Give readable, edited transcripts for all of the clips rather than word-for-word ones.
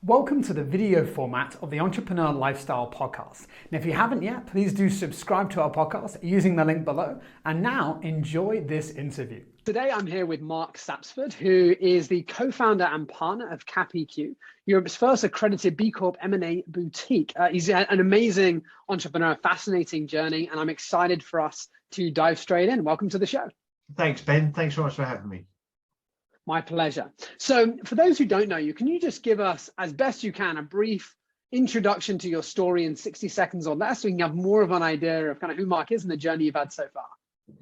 Welcome to the video format of the Entrepreneur Lifestyle Podcast. And if you haven't yet, please do subscribe to our podcast using the link below. And now enjoy this interview. Today, I'm here with Mark Sapsford, who is the co-founder and partner of CapEQ, Europe's first accredited B Corp M&A boutique. He's an amazing entrepreneur, fascinating journey, and I'm excited for us to dive straight in. Welcome to the show. Thanks, Ben. Thanks so much for having me. My pleasure. So for those who don't know you, can you just give us, as best you can, a brief introduction to your story in 60 seconds or less so we can have more of an idea of kind of who Mark is and the journey you've had so far?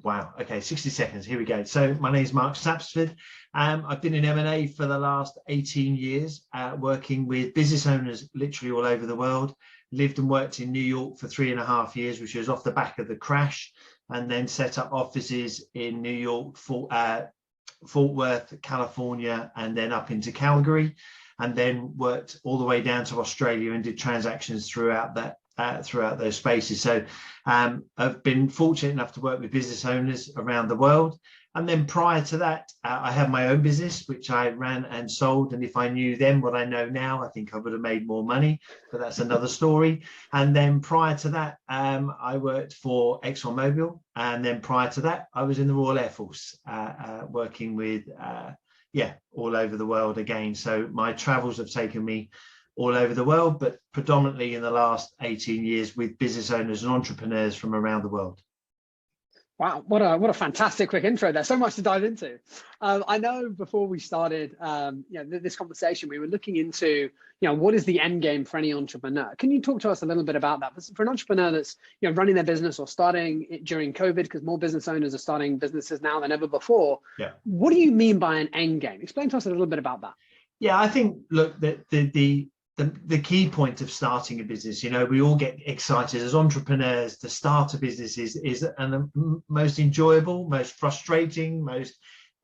Wow. Okay, 60 seconds. Here we go. So my name is Mark Sapsford. I've been in M&A for the last 18 years, working with business owners literally all over the world. Lived and worked in New York for 3.5 years, which was off the back of the crash, and then set up offices in New York, Fort Worth, California, and then up into Calgary, and then worked all the way down to Australia and did transactions throughout those spaces. So I've been fortunate enough to work with business owners around the world. And then prior to that, I had my own business, which I ran and sold. And if I knew then what I know now, I think I would have made more money, but that's another story. And then prior to that, I worked for ExxonMobil. And then prior to that, I was in the Royal Air Force, working with, all over the world again. So my travels have taken me all over the world, but predominantly in the last 18 years with business owners and entrepreneurs from around the world. Wow, what a fantastic quick intro there. So much to dive into. I know before we started this conversation, we were looking into, what is the end game for any entrepreneur? Can you talk to us a little bit about that? For an entrepreneur that's running their business or starting it during COVID, because more business owners are starting businesses now than ever before. Yeah. What do you mean by an end game? Explain to us a little bit about that. Yeah, I think, look, the key point of starting a business, we all get excited as entrepreneurs to start a business is the most enjoyable, most frustrating,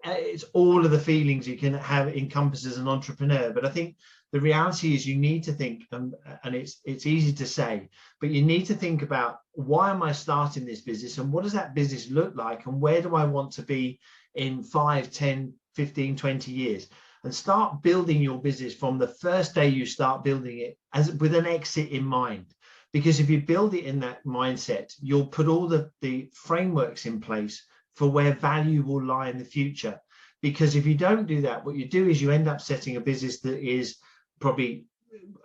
it's all of the feelings you can have encompassed as an entrepreneur. But I think the reality is you need to think, and it's easy to say, but you need to think about, why am I starting this business and what does that business look like and where do I want to be in 5, 10, 15, 20 years? And start building your business from the first day you start building it with an exit in mind. Because if you build it in that mindset, you'll put all the frameworks in place for where value will lie in the future. Because if you don't do that, what you do is you end up setting a business that is probably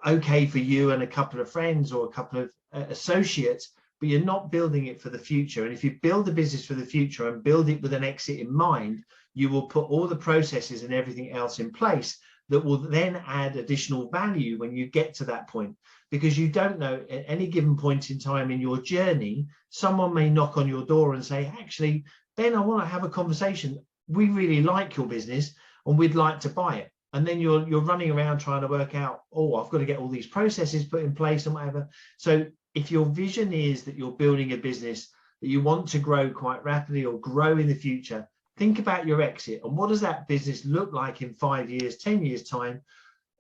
okay for you and a couple of friends or a couple of associates, but you're not building it for the future. And if you build a business for the future and build it with an exit in mind, you will put all the processes and everything else in place that will then add additional value when you get to that point. Because you don't know, at any given point in time in your journey, someone may knock on your door and say, actually, Ben, I want to have a conversation. We really like your business and we'd like to buy it. And then you're running around trying to work out, I've got to get all these processes put in place and whatever. So if your vision is that you're building a business that you want to grow quite rapidly or grow in the future, think about your exit and what does that business look like in 5 years, 10 years time?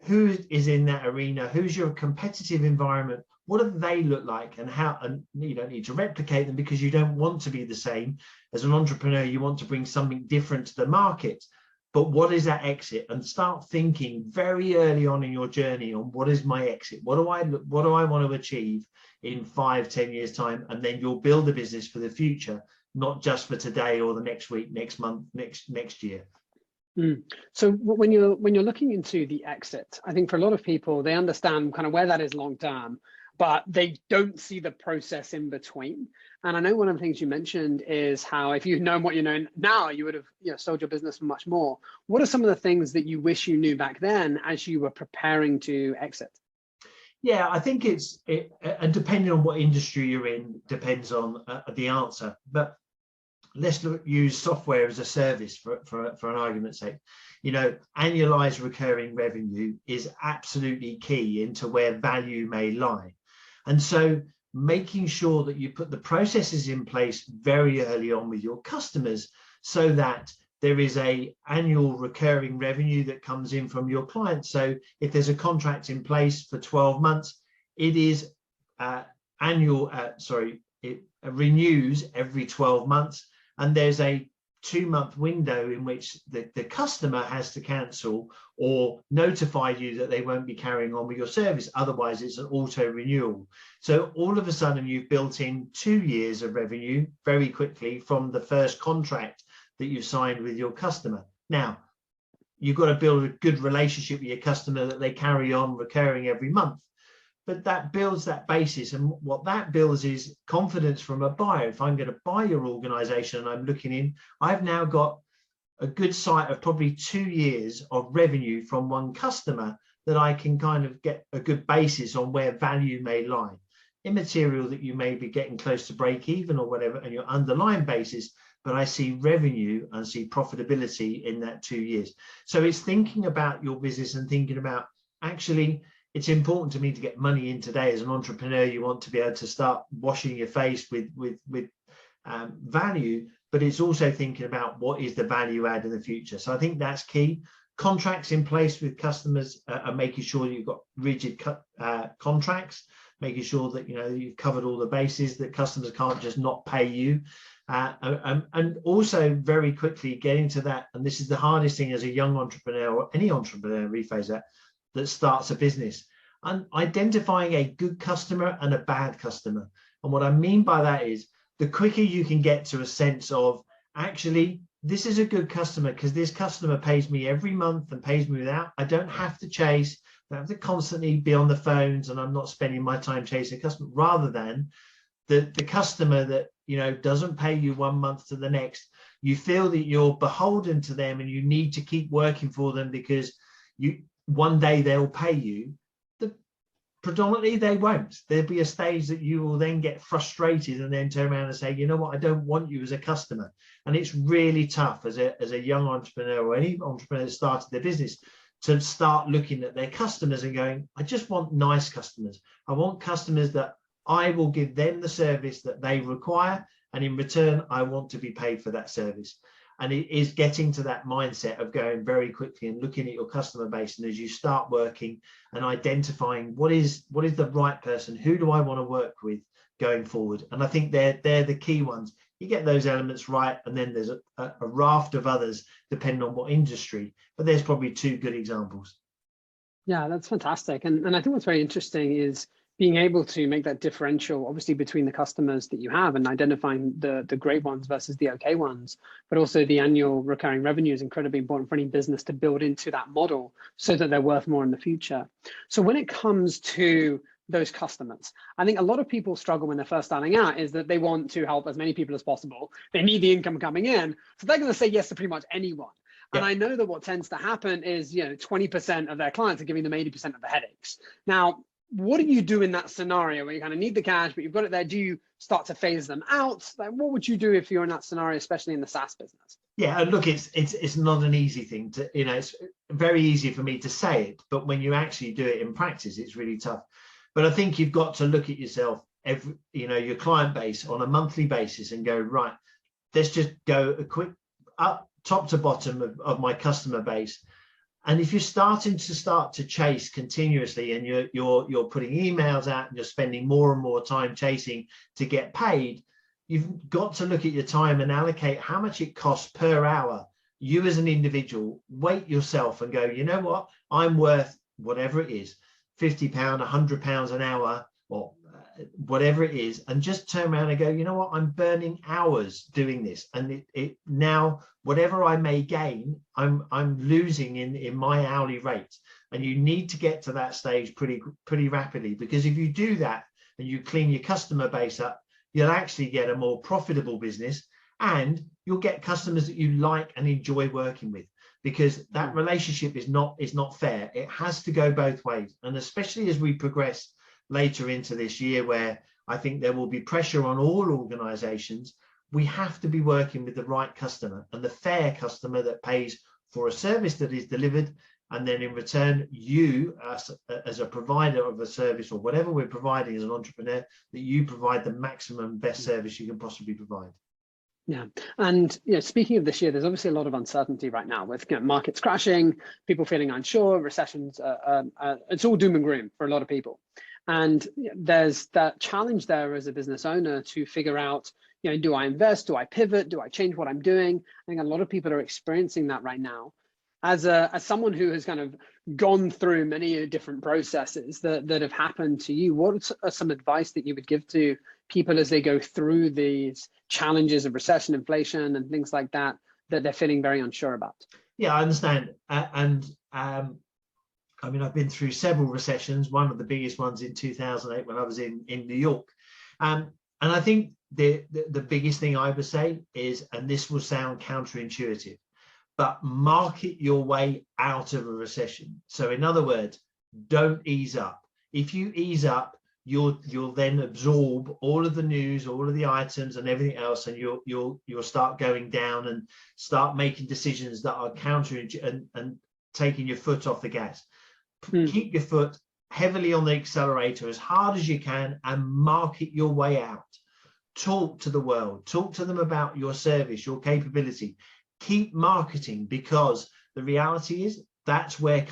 Who is in that arena? Who's your competitive environment? What do they look like and how? And you don't need to replicate them because you don't want to be the same. As an entrepreneur, you want to bring something different to the market. But what is that exit? And start thinking very early on in your journey on what is my exit? What do I want to achieve in 5, 10 years time? And then you'll build a business for the future, not just for today or the next week, next month, next year. So when you're looking into the exit, I think for a lot of people, they understand kind of where that is long term, but they don't see the process in between. And I know one of the things you mentioned is how if you'd known what you know now, you would have sold your business for much more. What are some of the things that you wish you knew back then as you were preparing to exit? Yeah, I think and depending on what industry you're in, depends on the answer. But let's use software as a service for an argument's sake. Annualized recurring revenue is absolutely key into where value may lie. And so making sure that you put the processes in place very early on with your customers so that there is a annual recurring revenue that comes in from your clients. So if there's a contract in place for 12 months, it is it renews every 12 months. And there's a 2-month window in which the customer has to cancel or notify you that they won't be carrying on with your service. Otherwise, it's an auto renewal. So all of a sudden, you've built in 2 years of revenue very quickly from the first contract that you signed with your customer. Now, you've got to build a good relationship with your customer that they carry on recurring every month. But that builds that basis, and what that builds is confidence from a buyer. If I'm going to buy your organization and I'm looking in, I've now got a good sight of probably 2 years of revenue from one customer that I can kind of get a good basis on where value may lie. Immaterial that you may be getting close to break even or whatever on your underlying basis, but I see revenue and see profitability in that 2 years. So it's thinking about your business and thinking about, actually, it's important to me to get money in today. As an entrepreneur, you want to be able to start washing your face with value, but it's also thinking about what is the value add in the future. So I think that's key. Contracts in place with customers are making sure that you've got rigid contracts, making sure that you've covered all the bases, that customers can't just not pay you. And also very quickly getting to that, and this is the hardest thing as a young entrepreneur or any entrepreneur, rephrase that starts a business, and identifying a good customer and a bad customer. And what I mean by that is, the quicker you can get to a sense of, actually, this is a good customer because this customer pays me every month and pays me I don't have to chase, I don't have to constantly be on the phones, and I'm not spending my time chasing a customer, rather than the customer that doesn't pay you 1 month to the next. You feel that you're beholden to them and you need to keep working for them because one day they'll pay you. Predominantly they won't. There'll be a stage that you will then get frustrated and then turn around and say, you know what, I don't want you as a customer. And it's really tough as a young entrepreneur or any entrepreneur that started their business to start looking at their customers and going, I just want nice customers. I want customers that I will give them the service that they require, and in return I want to be paid for that service. And it is getting to that mindset of going very quickly and looking at your customer base, and as you start working and identifying what is the right person, who do I want to work with going forward. And I think they're the key ones. You get those elements right, and then there's a raft of others depending on what industry, but there's probably 2 good examples. Yeah, that's fantastic. And I think what's very interesting is being able to make that differential, obviously, between the customers that you have and identifying the great ones versus the okay ones, but also the annual recurring revenue is incredibly important for any business to build into that model so that they're worth more in the future. So when it comes to those customers, I think a lot of people struggle when they're first starting out is that they want to help as many people as possible. They need the income coming in, so they're going to say yes to pretty much anyone. Yeah. And I know that what tends to happen is 20% of their clients are giving them 80% of the headaches. Now, what do you do in that scenario where you kind of need the cash, but you've got it there? Do you start to phase them out? Like, what would you do if you're in that scenario, especially in the SaaS business? Yeah, and look, it's not an easy thing to, it's very easy for me to say it, but when you actually do it in practice, it's really tough. But I think you've got to look at yourself, your client base on a monthly basis and go, right, let's just go a quick up top to bottom of my customer base. And if you're starting to chase continuously and you're putting emails out and you're spending more and more time chasing to get paid, you've got to look at your time and allocate how much it costs per hour. You as an individual, weight yourself and go, you know what, I'm worth whatever it is, £50, £100 an hour, or whatever it is, and just turn around and go, you know what, I'm burning hours doing this, and it now whatever I may gain, I'm losing in my hourly rate. And you need to get to that stage pretty rapidly, because if you do that and you clean your customer base up, you'll actually get a more profitable business, and you'll get customers that you like and enjoy working with, because that relationship is not fair. It has to go both ways. And especially as we progress later into this year, where I think there will be pressure on all organizations, we have to be working with the right customer and the fair customer that pays for a service that is delivered, and then in return, you as a provider of a service or whatever we're providing as an entrepreneur, that you provide the maximum best service you can possibly provide. Yeah, and speaking of this year, there's obviously a lot of uncertainty right now with markets crashing, people feeling unsure, recessions. It's all doom and gloom for a lot of people. And there's that challenge there as a business owner to figure out, do I invest? Do I pivot? Do I change what I'm doing? I think a lot of people are experiencing that right now. As someone who has kind of gone through many different processes that have happened to you, what are some advice that you would give to people as they go through these challenges of recession, inflation, and things like that they're feeling very unsure about? Yeah, I understand. I mean, I've been through several recessions, one of the biggest ones in 2008 when I was in New York. And I think the biggest thing I would say is, and this will sound counterintuitive, but market your way out of a recession. So in other words, don't ease up. If you ease up, you'll then absorb all of the news, all of the items and everything else, and you'll start going down and start making decisions that are counterintuitive and taking your foot off the gas. Keep your foot heavily on the accelerator as hard as you can and market your way out. Talk to the world, talk to them about your service, your capability. Keep marketing, because the reality is that's where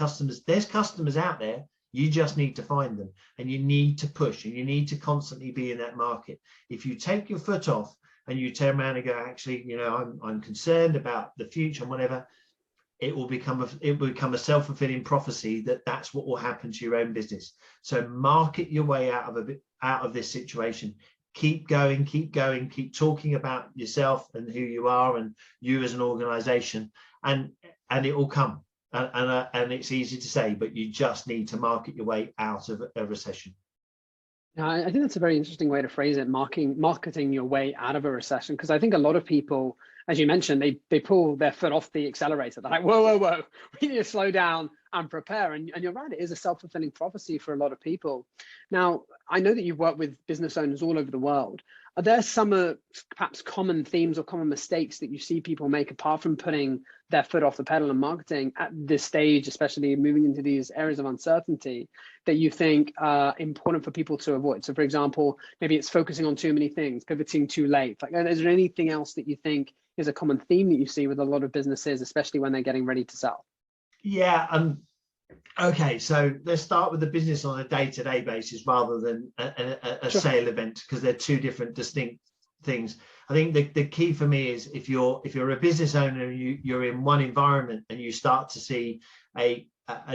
there's customers out there. You just need to find them, and you need to push, and you need to constantly be in that market. If you take your foot off and you turn around and go, actually, I'm concerned about the future and whatever, it will become a self-fulfilling prophecy that's what will happen to your own business. So market your way out of this situation. Keep going, keep talking about yourself and who you are and you as an organization, and it will come. And it's easy to say, but you just need to market your way out of a recession. I think that's a very interesting way to phrase it, marketing your way out of a recession, because I think a lot of people, as you mentioned, they pull their foot off the accelerator. They're like, whoa, we need to slow down and prepare. And you're right, it is a self-fulfilling prophecy for a lot of people. Now, I know that you've worked with business owners all over the world. Are there some perhaps common themes or common mistakes that you see people make, apart from putting their foot off the pedal and marketing at this stage, especially moving into these areas of uncertainty, that you think are important for people to avoid? So for example, maybe it's focusing on too many things, pivoting too late. Like, is there anything else that you think is a common theme that you see with a lot of businesses, especially when they're getting ready to sell? Yeah. Okay, so let's start with the business on a day-to-day basis rather than a Sure. sale event, because they're two different distinct things. I think the key for me is, if you're a business owner and you're in one environment and you start to see a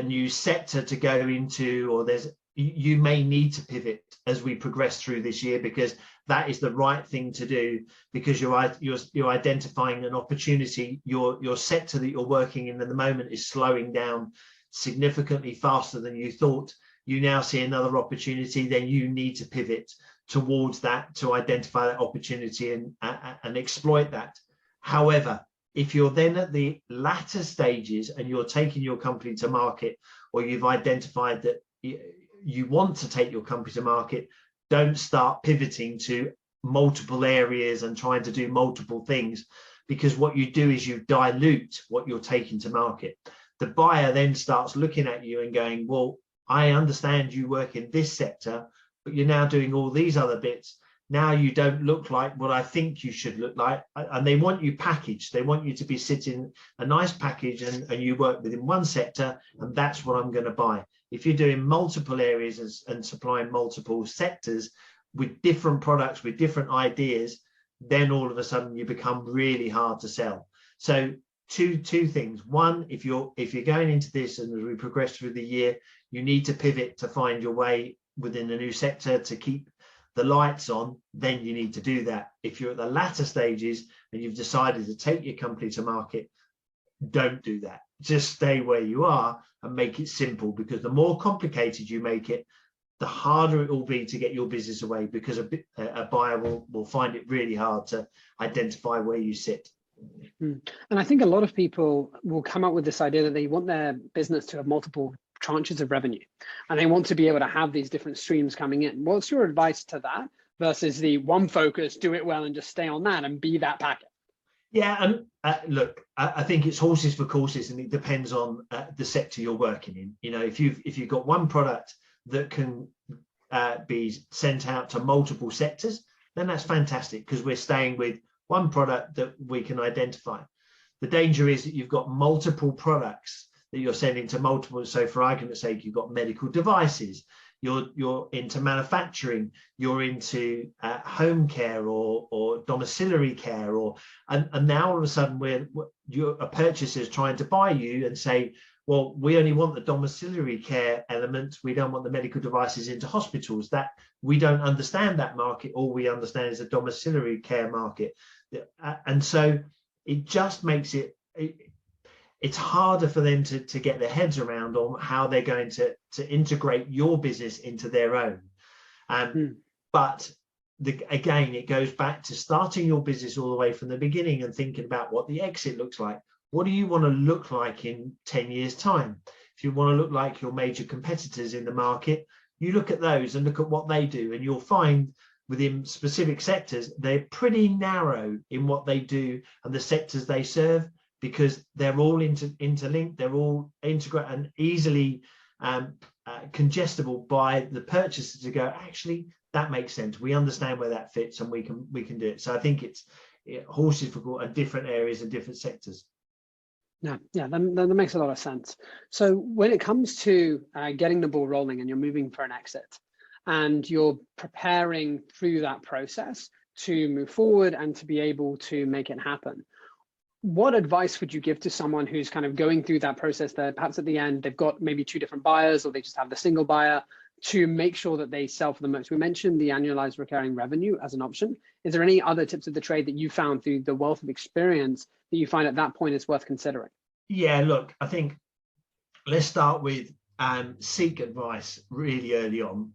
new sector to go into, or you may need to pivot as we progress through this year, because that is the right thing to do, because you're identifying an opportunity. Your sector that you're working in at the moment is slowing down significantly faster than you thought. You now see another opportunity, then you need to pivot towards that to identify that opportunity and exploit that. However, if you're then at the latter stages and you're taking your company to market, or you've identified that you want to take your company to market, don't start pivoting to multiple areas and trying to do multiple things, because what you do is you dilute what you're taking to market. The buyer then starts looking at you and going, well, I understand you work in this sector, but you're now doing all these other bits. Now you don't look like what I think you should look like. And they want you packaged. They want you to be sitting a nice package, and you work within one sector, and that's what I'm going to buy. If you're doing multiple areas and supplying multiple sectors with different products, with different ideas, then all of a sudden you become really hard to sell. So two things. One, if you're going into this, and as we progress through the year, you need to pivot to find your way within the new sector to keep the lights on, then you need to do that. If you're at the latter stages and you've decided to take your company to market, don't do that. Just stay where you are and make it simple, because the more complicated you make it, the harder it will be to get your business away, because a buyer will find it really hard to identify where you sit. And I think a lot of people will come up with this idea that they want their business to have multiple tranches of revenue, and they want to be able to have these different streams coming in. What's your advice to that versus the one focus, do it well and just stay on that and be that packet? Yeah, and look, I think it's horses for courses, and it depends on the sector you're working in. If you've got one product that can be sent out to multiple sectors, then that's fantastic, because we're staying with one product that we can identify. The danger is that you've got multiple products that you're sending to multiple. So for argument's sake, you've got medical devices, you're into manufacturing, you're into home care or domiciliary care, and now all of a sudden you're a purchaser is trying to buy you and say, well, we only want the domiciliary care element. We don't want the medical devices into hospitals. That we don't understand that market. All we understand is the domiciliary care market. And so it just makes it's harder for them to get their heads around on how they're going to integrate your business into their own. But again, it goes back to starting your business all the way from the beginning and thinking about what the exit looks like. What do you want to look like in 10 years' time? If you want to look like your major competitors in the market, you look at those and look at what they do, and you'll find within specific sectors, they're pretty narrow in what they do and the sectors they serve, because they're all interlinked, they're all integrated and easily congestible by the purchaser to go, actually, that makes sense. We understand where that fits and we can do it. So I think it's horses for different areas and different sectors. Yeah, that makes a lot of sense. So when it comes to getting the ball rolling and you're moving for an exit and you're preparing through that process to move forward and to be able to make it happen, what advice would you give to someone who's kind of going through that process there? Perhaps at the end, they've got maybe 2 different buyers, or they just have the single buyer, to make sure that they sell for the most. We mentioned the annualized recurring revenue as an option. Is there any other tips of the trade that you found through the wealth of experience that you find at that point is worth considering? Yeah, look, I think let's start with seek advice really early on.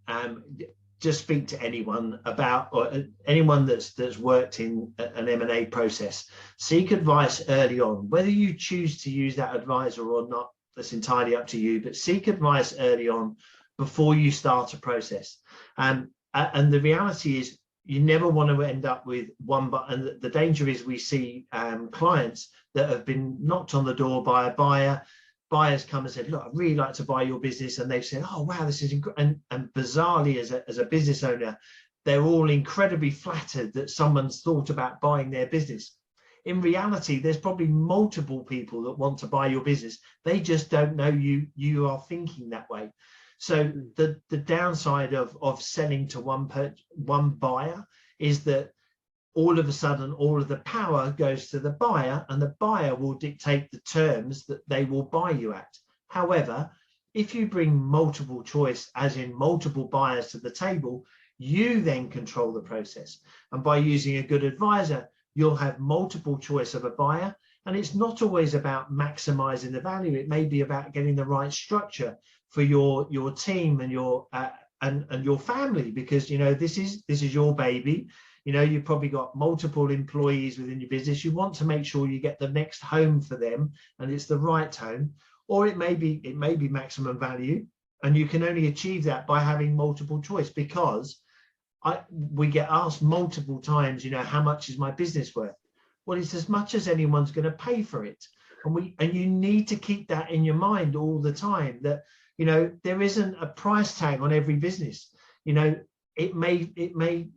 Just speak to anyone about, or anyone that's worked in an M&A process. Seek advice early on. Whether you choose to use that advisor or not, that's entirely up to you, but seek advice early on before you start a process. And the reality is you never want to end up with one, and the danger is we see clients that have been knocked on the door by a buyer. Buyers come and said, look, I'd really like to buy your business. And they've said, oh, wow, this is incredible. And bizarrely, as a business owner, they're all incredibly flattered that someone's thought about buying their business. In reality, there's probably multiple people that want to buy your business. They just don't know you are thinking that way. So the downside of selling to one buyer is that all of a sudden, all of the power goes to the buyer, and the buyer will dictate the terms that they will buy you at. However, if you bring multiple choice, as in multiple buyers to the table, you then control the process. And by using a good advisor, you'll have multiple choice of a buyer. And it's not always about maximizing the value. It may be about getting the right structure for your team and your family, because this is your baby. You've probably got multiple employees within your business. You want to make sure you get the next home for them, and it's the right home. Or it may be maximum value, and you can only achieve that by having multiple choice, because we get asked multiple times, how much is my business worth? Well, it's as much as anyone's going to pay for it. And you need to keep that in your mind all the time, that there isn't a price tag on every business. It may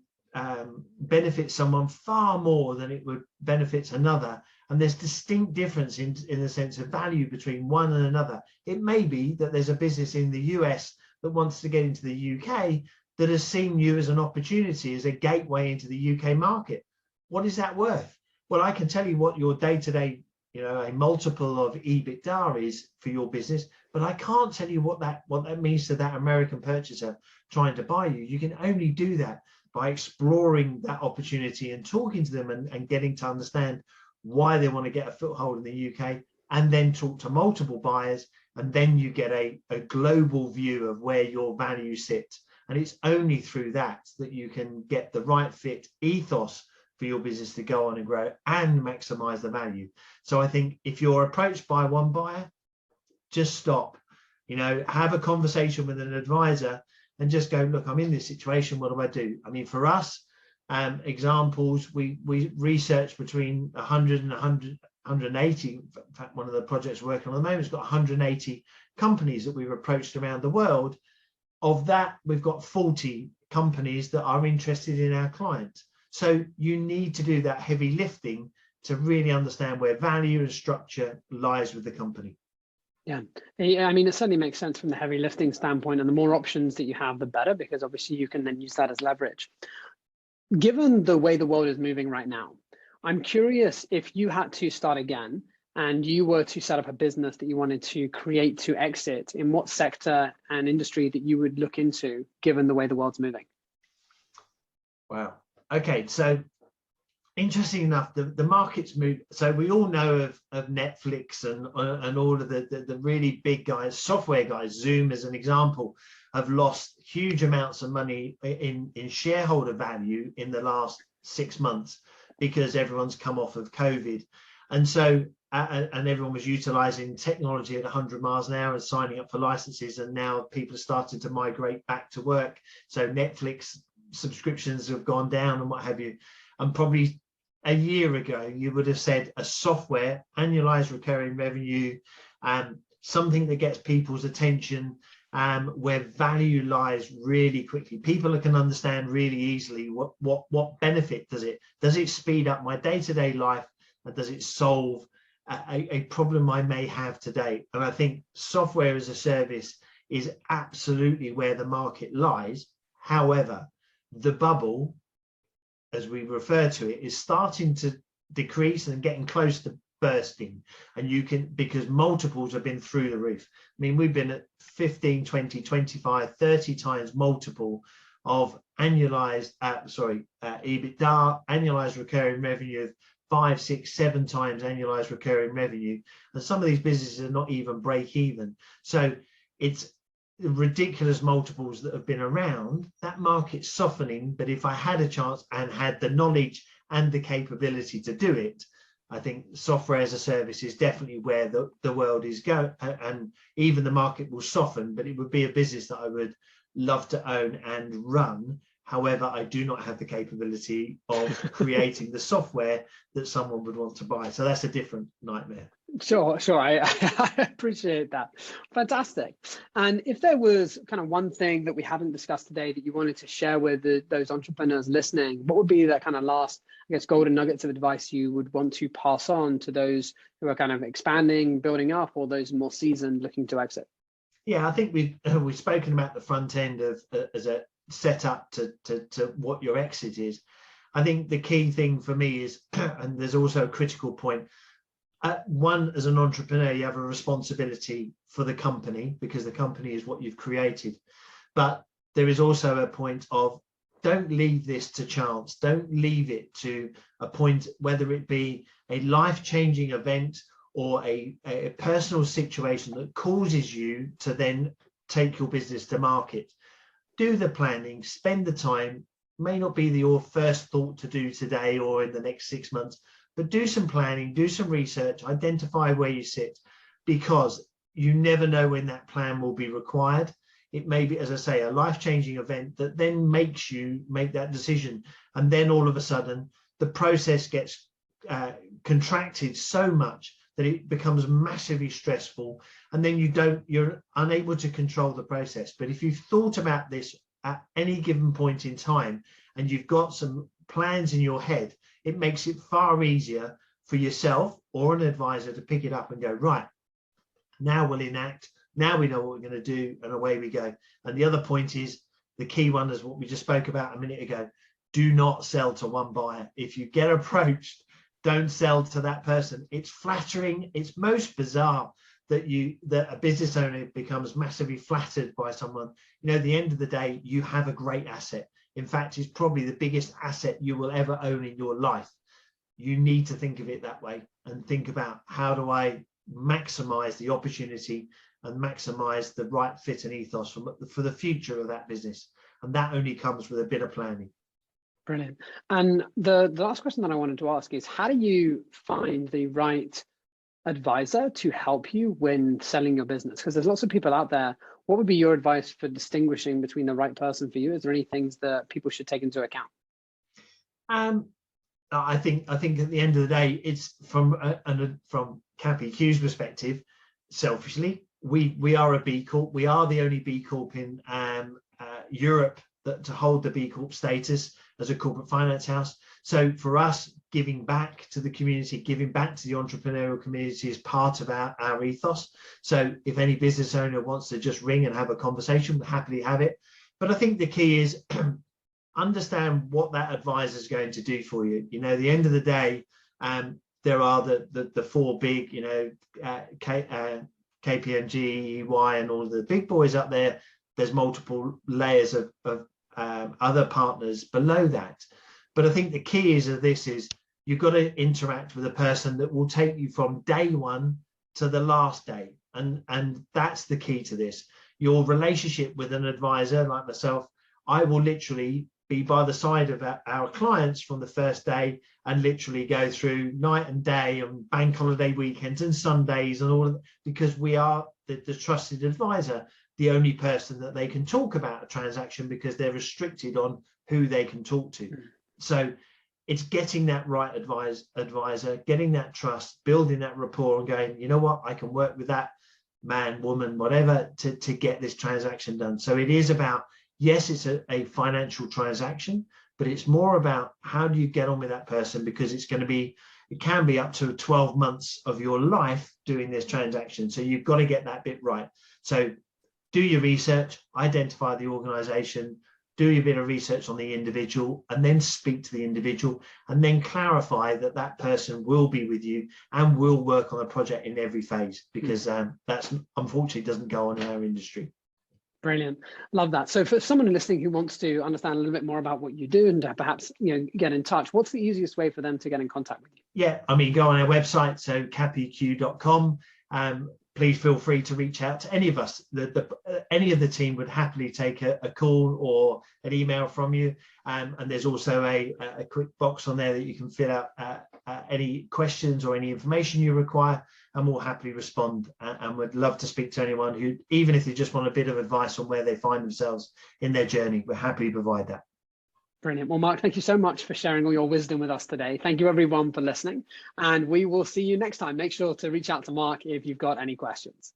benefit someone far more than it would benefit another, and there's distinct difference in the sense of value between one and another. It may be that there's a business in the US that wants to get into the UK that has seen you as an opportunity, as a gateway into the UK market. What is that worth? Well, I can tell you what your day-to-day, a multiple of EBITDA is for your business, but I can't tell you what that means to that American purchaser trying to buy you. You can only do that by exploring that opportunity and talking to them and getting to understand why they want to get a foothold in the UK, and then talk to multiple buyers, and then you get a global view of where your values sit. And it's only through that you can get the right fit ethos for your business to go on and grow and maximize the value. So I think if you're approached by one buyer, just stop, have a conversation with an advisor and just go, look, I'm in this situation. What do I do? I mean, for us, examples, we research between 100 and 180. In fact, one of the projects we're working on at the moment has got 180 companies that we've approached around the world. Of that, we've got 40 companies that are interested in our client. So you need to do that heavy lifting to really understand where value and structure lies with the company. Yeah, I mean, it certainly makes sense from the heavy lifting standpoint, and the more options that you have, the better, because obviously you can then use that as leverage. Given the way the world is moving right now, I'm curious if you had to start again and you were to set up a business that you wanted to create to exit, in what sector and industry that you would look into, given the way the world's moving? Wow. Okay, so interesting enough, the markets move. So we all know of Netflix and all of the really big guys, software guys. Zoom, as an example, have lost huge amounts of money in shareholder value in the last 6 months because everyone's come off of COVID, and so and everyone was utilizing technology at 100 miles an hour and signing up for licenses, and now people are starting to migrate back to work. So Netflix subscriptions have gone down and what have you. And probably a year ago, you would have said a software, annualized recurring revenue, something that gets people's attention, where value lies really quickly. People can understand really easily what benefit does it? Does it speed up my day-to-day life, and does it solve a problem I may have today? And I think software as a service is absolutely where the market lies. However, the bubble, as we refer to it, is starting to decrease and getting close to bursting. And you can, because multiples have been through the roof. I mean, we've been at 15, 20, 25, 30 times multiple of annualized, EBITDA, annualized recurring revenue of 5, 6, 7 times annualized recurring revenue. And some of these businesses are not even break even. So it's ridiculous multiples that have been around. That market's softening, but if I had a chance and had the knowledge and the capability to do it, I think software as a service is definitely where the world is going, and even the market will soften, but it would be a business that I would love to own and run. However, I do not have the capability of creating the software that someone would want to buy. So that's a different nightmare. Sure. I appreciate that. Fantastic. And if there was kind of one thing that we haven't discussed today that you wanted to share with those entrepreneurs listening, what would be that kind of last, I guess, golden nuggets of advice you would want to pass on to those who are kind of expanding, building up, or those more seasoned looking to exit? Yeah, I think we've spoken about the front end of as a setup to what your exit is. I think the key thing for me is, and there's also a critical point, one, as an entrepreneur, you have a responsibility for the company because the company is what you've created. But there is also a point of, don't leave this to chance. Don't leave it to a point, whether it be a life-changing event or a personal situation that causes you to then take your business to market. Do the planning, spend the time. May not be your first thought to do today or in the next 6 months, but do some planning, do some research, identify where you sit, because you never know when that plan will be required. It may be, as I say, a life-changing event that then makes you make that decision. And then all of a sudden, the process gets contracted so much that it becomes massively stressful. And then you're unable to control the process. But if you've thought about this at any given point in time, and you've got some plans in your head, it makes it far easier for yourself or an advisor to pick it up and go, right, now we'll enact, now we know what we're going to do, and away we go. And the other point is, the key one is what we just spoke about a minute ago. Do not sell to one buyer. If you get approached, don't sell to that person. It's flattering. It's most bizarre that a business owner becomes massively flattered by someone. You know, at the end of the day, you have a great asset. In fact, it's probably the biggest asset you will ever own in your life. You need to think of it that way and think about, how do I maximize the opportunity and maximize the right fit and ethos for the future of that business? And that only comes with a bit of planning. Brilliant. And the last question that I wanted to ask is, how do you find the right advisor to help you when selling your business? Because there's lots of people out there. What would be your advice for distinguishing between the right person for you? Is there any things that people should take into account? I think at the end of the day, it's from Cappy Q's perspective. Selfishly, we are a B Corp. We are the only B Corp in Europe to hold the B Corp status as a corporate finance house. So for us, giving back to the community, giving back to the entrepreneurial community is part of our ethos. So if any business owner wants to just ring and have a conversation, we'll happily have it. But I think the key is understand what that advisor is going to do for you. You know, at the end of the day, there are the four big, you know, KPMG, EY, and all of the big boys up there. There's multiple layers of other partners below that. But I think the key is you've got to interact with a person that will take you from day one to the last day. And that's the key to this. Your relationship with an advisor like myself, I will literally be by the side of our clients from the first day and literally go through night and day and bank holiday weekends and Sundays and all of that, because we are the trusted advisor, the only person that they can talk about a transaction, because they're restricted on who they can talk to. So it's getting that right advisor, getting that trust, building that rapport, and going, you know what, I can work with that man, woman, whatever, to get this transaction done. So it is about, yes, it's a financial transaction, but it's more about how do you get on with that person, because it can be up to 12 months of your life doing this transaction. So you've got to get that bit right. So do your research, identify the organization, do your bit of research on the individual, and then speak to the individual, and then clarify that that person will be with you and will work on a project in every phase, because that's unfortunately doesn't go on in our industry. Brilliant. Love that. So for someone listening who wants to understand a little bit more about what you do and perhaps, you know, get in touch, what's the easiest way for them to get in contact with you? Yeah, I mean, go on our website, so capeq.com. Please feel free to reach out to any of us. Any of the team would happily take a call or an email from you. And there's also a quick box on there that you can fill out any questions or any information you require, and we'll happily respond. And would love to speak to anyone who, even if they just want a bit of advice on where they find themselves in their journey, we're happy to provide that. Brilliant. Well, Mark, thank you so much for sharing all your wisdom with us today. Thank you, everyone, for listening. And we will see you next time. Make sure to reach out to Mark if you've got any questions.